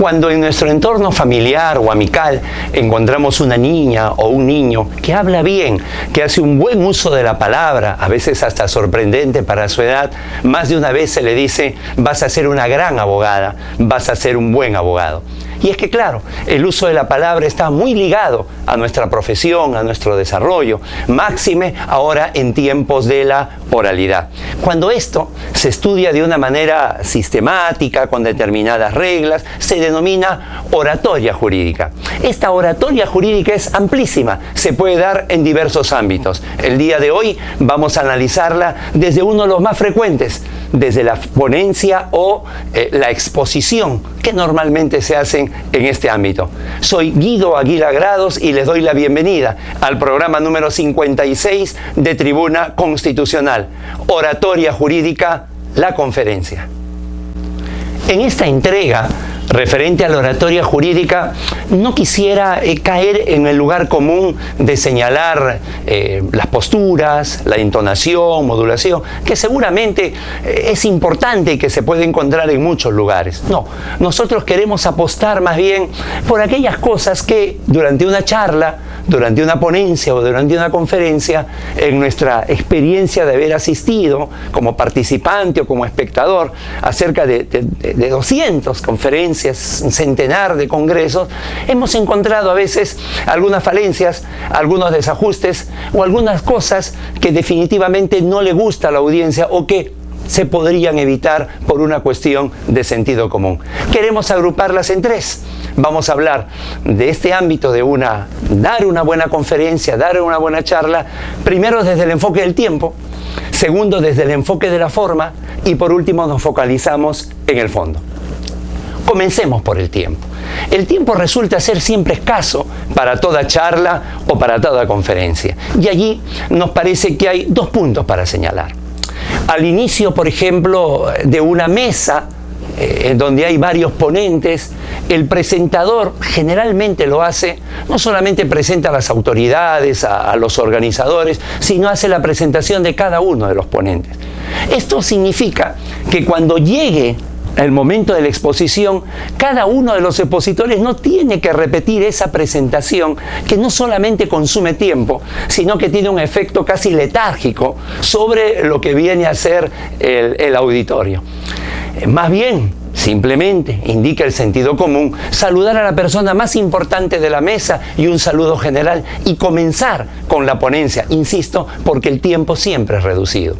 Cuando en nuestro entorno familiar o amical encontramos una niña o un niño que habla bien, que hace un buen uso de la palabra, a veces hasta sorprendente para su edad, más de una vez se le dice: vas a ser una gran abogada, vas a ser un buen abogado. Y es que claro, el uso de la palabra está muy ligado a nuestra profesión, a nuestro desarrollo, máxime ahora en tiempos de la oralidad. Cuando esto se estudia de una manera sistemática, con determinadas reglas, se denomina oratoria jurídica. Esta oratoria jurídica es amplísima, se puede dar en diversos ámbitos. El día de hoy vamos a analizarla desde uno de los más frecuentes, desde la ponencia o la exposición que normalmente se hacen en este ámbito. Soy Guido Aguila Grados y les doy la bienvenida al programa número 56 de Tribuna Constitucional, Oratoria Jurídica, la conferencia. En esta entrega referente a la oratoria jurídica, no quisiera caer en el lugar común de señalar las posturas, la entonación, modulación, que seguramente es importante y que se puede encontrar en muchos lugares. No, nosotros queremos apostar más bien por aquellas cosas que durante una charla, durante una ponencia o durante una conferencia, en nuestra experiencia de haber asistido como participante o como espectador a cerca de 200 conferencias, un centenar de congresos, hemos encontrado a veces algunas falencias, algunos desajustes o algunas cosas que definitivamente no le gusta a la audiencia o que se podrían evitar por una cuestión de sentido común. Queremos agruparlas en tres. Vamos a hablar de este ámbito de dar una buena conferencia, dar una buena charla, primero desde el enfoque del tiempo, segundo desde el enfoque de la forma y por último nos focalizamos en el fondo. Comencemos por el tiempo. El tiempo resulta ser siempre escaso para toda charla o para toda conferencia. Y allí nos parece que hay dos puntos para señalar. Al inicio, por ejemplo, de una mesa en donde hay varios ponentes, el presentador generalmente lo hace, no solamente presenta a las autoridades, a los organizadores, sino hace la presentación de cada uno de los ponentes. Esto significa que cuando llegue el momento de la exposición, cada uno de los expositores no tiene que repetir esa presentación que no solamente consume tiempo, sino que tiene un efecto casi letárgico sobre lo que viene a ser el auditorio. Más bien, simplemente indica el sentido común, saludar a la persona más importante de la mesa y un saludo general y comenzar con la ponencia, insisto, porque el tiempo siempre es reducido.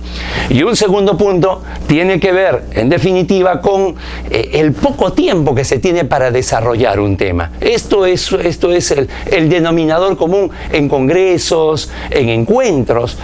Y un segundo punto tiene que ver, en definitiva, con el poco tiempo que se tiene para desarrollar un tema. Esto es el denominador común en congresos, en encuentros,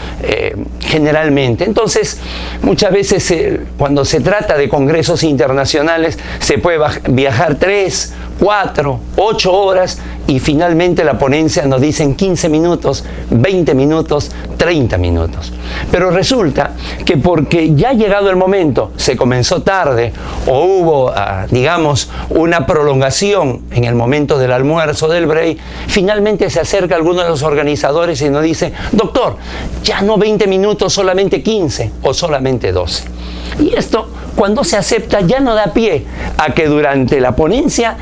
generalmente. Entonces, muchas veces cuando se trata de congresos internacionales, se puede viajar 3, 4, 8 horas y finalmente la ponencia nos dicen 15 minutos, 20 minutos, 30 minutos. Pero resulta que porque ya ha llegado el momento, se comenzó tarde o hubo, digamos, una prolongación en el momento del almuerzo, del break, finalmente se acerca alguno de los organizadores y nos dice: doctor, ya no 20 minutos, solamente 15 o solamente 12. Y esto, cuando se acepta, ya no da pie a que durante la ponencia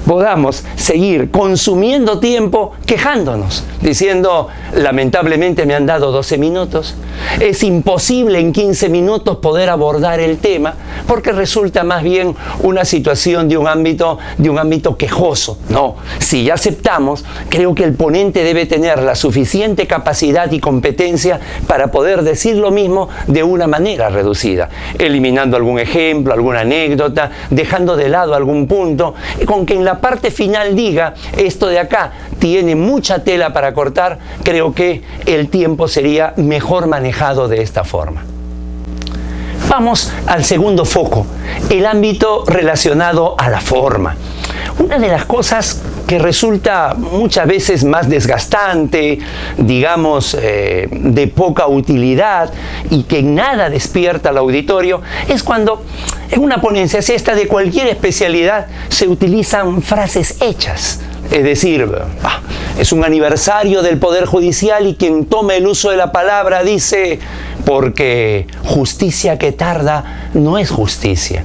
podamos seguir consumiendo tiempo quejándonos, diciendo: lamentablemente me han dado 12 minutos, es imposible en 15 minutos poder abordar el tema, porque resulta más bien una situación de un ámbito quejoso. No, si ya aceptamos, creo que el ponente debe tener la suficiente capacidad y competencia para poder decir lo mismo de una manera reducida, eliminando algún ejemplo, alguna anécdota, dejando de lado algún punto, con que en la parte final diga: esto de acá tiene mucha tela para cortar, creo que el tiempo sería mejor manejado de esta forma. Vamos al segundo foco, el ámbito relacionado a la forma. Una de las cosas que resulta muchas veces más desgastante, digamos, de poca utilidad y que en nada despierta al auditorio, es cuando en una ponencia, si esta de cualquier especialidad, se utilizan frases hechas. Es decir, es un aniversario del Poder Judicial y quien tome el uso de la palabra dice: porque justicia que tarda no es justicia.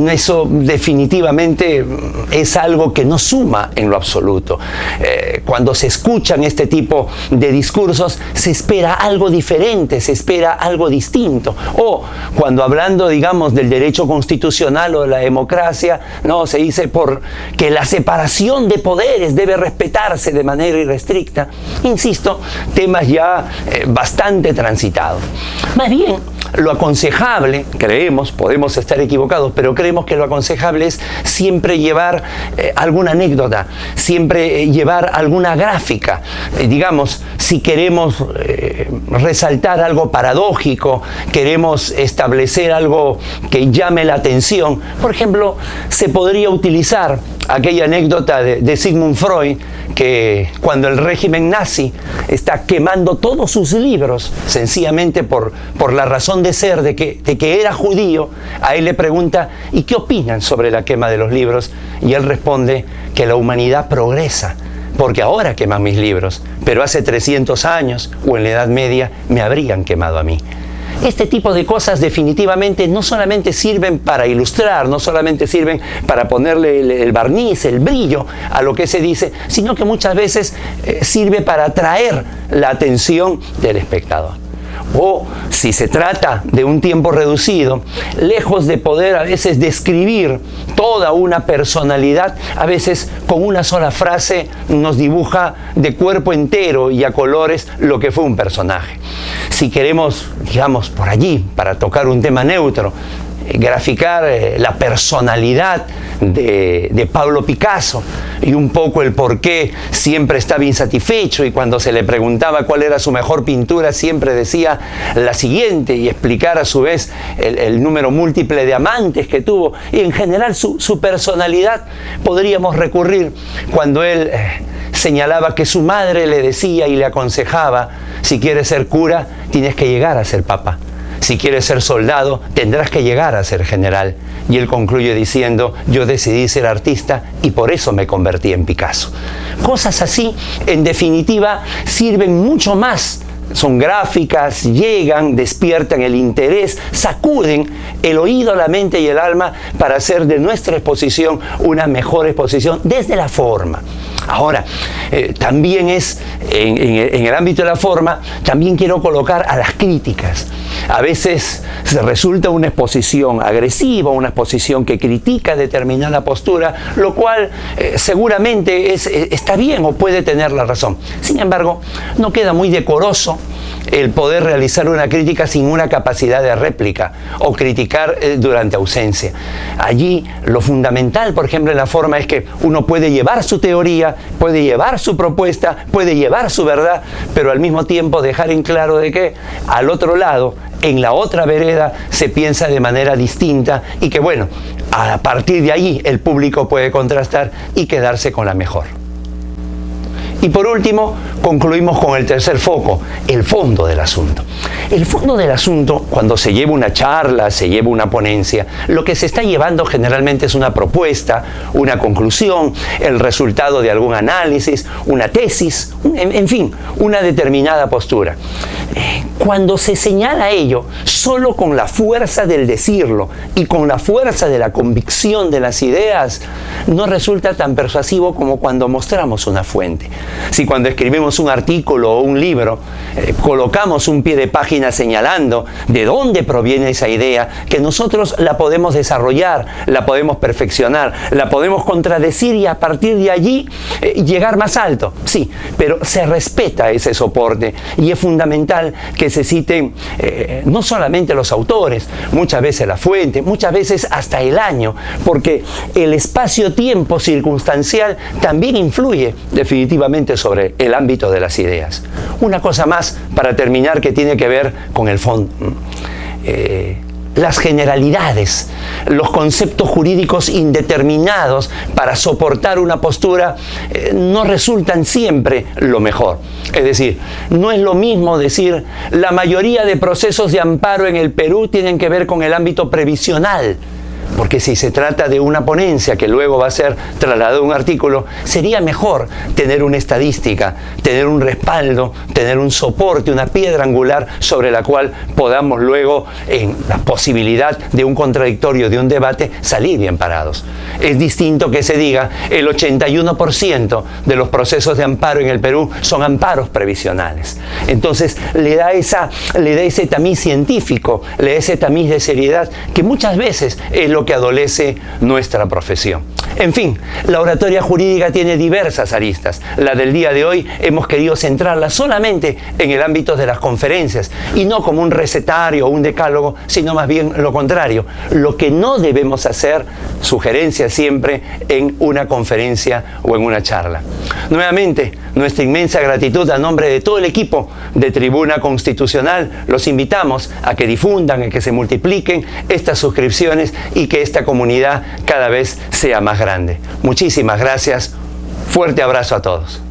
eso definitivamente es algo que no suma en lo absoluto. Cuando se escuchan este tipo de discursos, se espera algo diferente, se espera algo distinto. O cuando hablando, digamos, del derecho constitucional o de la democracia, no, se dice que la separación de poderes debe respetarse de manera irrestricta. Insisto, temas ya bastante transitados. Más bien, lo aconsejable, creemos, podemos estar equivocados, pero creemos que lo aconsejable es siempre llevar alguna anécdota, siempre llevar alguna gráfica. Digamos, si queremos resaltar algo paradójico, queremos establecer algo que llame la atención, por ejemplo, se podría utilizar aquella anécdota de Sigmund Freud, que cuando el régimen nazi está quemando todos sus libros, sencillamente por la razón de ser de que era judío, a él le pregunta, ¿y qué opinan sobre la quema de los libros? Y él responde que la humanidad progresa, porque ahora queman mis libros, pero hace 300 años o en la Edad Media me habrían quemado a mí. Este tipo de cosas definitivamente no solamente sirven para ilustrar, no solamente sirven para ponerle el barniz, el brillo a lo que se dice, sino que muchas veces sirve para atraer la atención del espectador. O si se trata de un tiempo reducido, lejos de poder a veces describir toda una personalidad, a veces con una sola frase nos dibuja de cuerpo entero y a colores lo que fue un personaje. Si queremos, digamos, por allí, para tocar un tema neutro, graficar la personalidad de Pablo Picasso y un poco el por qué siempre estaba insatisfecho, y cuando se le preguntaba cuál era su mejor pintura siempre decía la siguiente, y explicar a su vez el número múltiple de amantes que tuvo, y en general su personalidad. Podríamos recurrir cuando él señalaba que su madre le decía y le aconsejaba: si quieres ser cura tienes que llegar a ser papa, si quieres ser soldado, tendrás que llegar a ser general. Y él concluye diciendo: yo decidí ser artista y por eso me convertí en Picasso. Cosas así, en definitiva, sirven mucho más. Son gráficas, llegan, despiertan el interés, sacuden el oído, la mente y el alma para hacer de nuestra exposición una mejor exposición desde la forma. Ahora, también es, en el ámbito de la forma, también quiero colocar a las críticas. A veces se resulta una exposición agresiva, una exposición que critica determinada postura, lo cual seguramente está bien o puede tener la razón. Sin embargo, no queda muy decoroso el poder realizar una crítica sin una capacidad de réplica o criticar durante ausencia. Allí lo fundamental, por ejemplo, en la forma es que uno puede llevar su teoría, puede llevar su propuesta, puede llevar su verdad, pero al mismo tiempo dejar en claro de que al otro lado, en la otra vereda, se piensa de manera distinta y que, bueno, a partir de ahí el público puede contrastar y quedarse con la mejor. Y por último, concluimos con el tercer foco, el fondo del asunto. El fondo del asunto, cuando se lleva una charla, se lleva una ponencia, lo que se está llevando generalmente es una propuesta, una conclusión, el resultado de algún análisis, una tesis, en fin, una determinada postura. Cuando se señala ello solo con la fuerza del decirlo y con la fuerza de la convicción de las ideas, no resulta tan persuasivo como cuando mostramos una fuente. Si cuando escribimos un artículo o un libro, colocamos un pie de página señalando de dónde proviene esa idea, que nosotros la podemos desarrollar, la podemos perfeccionar, la podemos contradecir y a partir de allí llegar más alto. Sí, pero se respeta ese soporte y es fundamental que se citen no solamente los autores, muchas veces la fuente, muchas veces hasta el año, porque el espacio-tiempo circunstancial también influye definitivamente sobre el ámbito de las ideas. Una cosa más para terminar que tiene que ver con el fondo. Las generalidades, los conceptos jurídicos indeterminados para soportar una postura no resultan siempre lo mejor. Es decir, no es lo mismo decir la mayoría de procesos de amparo en el Perú tienen que ver con el ámbito previsional, porque si se trata de una ponencia que luego va a ser trasladada a un artículo, sería mejor tener una estadística, tener un respaldo, tener un soporte, una piedra angular sobre la cual podamos luego, en la posibilidad de un contradictorio, de un debate, salir bien parados. Es distinto que se diga el 81% de los procesos de amparo en el Perú son amparos previsionales. Entonces le da ese tamiz científico, le da ese tamiz de seriedad que muchas veces es lo que adolece nuestra profesión. En fin, la oratoria jurídica tiene diversas aristas. La del día de hoy hemos querido centrarla solamente en el ámbito de las conferencias y no como un recetario o un decálogo, sino más bien lo contrario. Lo que no debemos hacer, sugerencias siempre en una conferencia o en una charla. Nuevamente, nuestra inmensa gratitud a nombre de todo el equipo de Tribuna Constitucional. Los invitamos a que difundan, a que se multipliquen estas suscripciones y que esta comunidad cada vez sea más grande. Muchísimas gracias. Fuerte abrazo a todos.